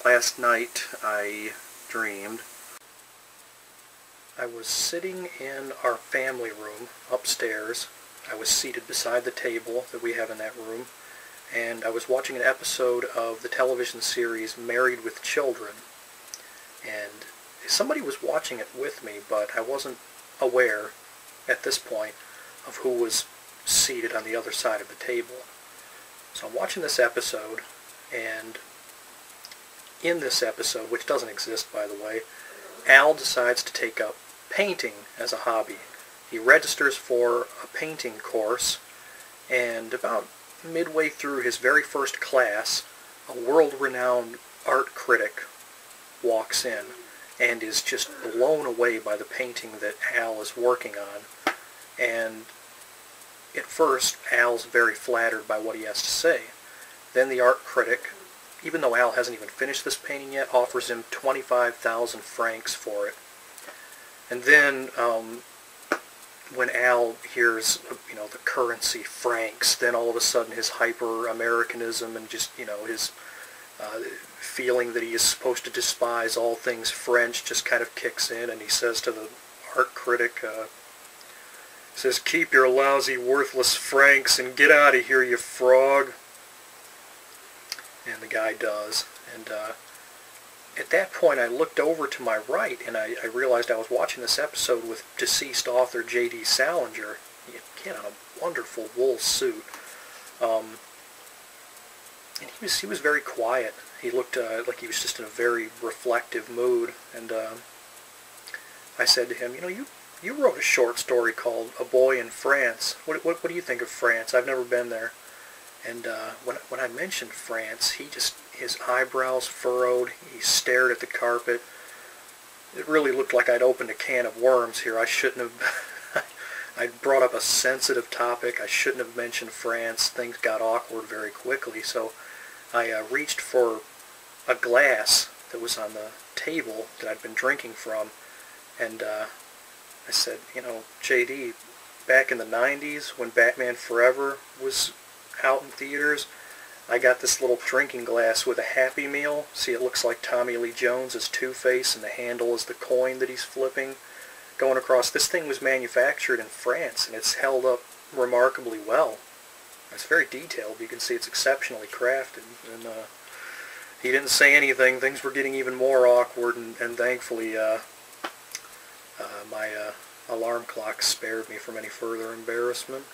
Last night I dreamed I was sitting in our family room upstairs. I was seated beside the table that we have in that room, and I was watching an episode of the television series Married with Children. And somebody was watching it with me, but I wasn't aware at this point of who was seated on the other side of the table. So I'm watching this episode, and in this episode, which doesn't exist by the way, Al decides to take up painting as a hobby. He registers for a painting course, and about midway through his very first class, a world-renowned art critic walks in and is just blown away by the painting that Al is working on. And at first, Al's very flattered by what he has to say. Then the art critic, even though Al hasn't even finished this painting yet, offers him 25,000 francs for it. And then, when Al hears, the currency francs, then all of a sudden his hyper-Americanism and just, his feeling that he is supposed to despise all things French just kind of kicks in, and he says to the art critic, says, "Keep your lousy, worthless francs and get out of here, you frog." And the guy does. And at that point I looked over to my right, and I realized I was watching this episode with deceased author J.D. Salinger, again in a wonderful wool suit. And he was very quiet. He looked like he was just in a very reflective mood. And I said to him, you wrote a short story called A Boy in France. What do you think of France? I've never been there. And when I mentioned France, his eyebrows furrowed. He stared at the carpet. It really looked like I'd opened a can of worms here. I shouldn't have. I brought up a sensitive topic. I shouldn't have mentioned France. Things got awkward very quickly. So I reached for a glass that was on the table that I'd been drinking from, and I said, J.D., back in the 90s when Batman Forever was out in theaters, I got this little drinking glass with a Happy Meal. See, it looks like Tommy Lee Jones as Two-Face, and the handle is the coin that he's flipping going across. This thing was manufactured in France, and it's held up remarkably well. It's very detailed. You can see it's exceptionally crafted. And he didn't say anything. Things were getting even more awkward, and thankfully my alarm clock spared me from any further embarrassment.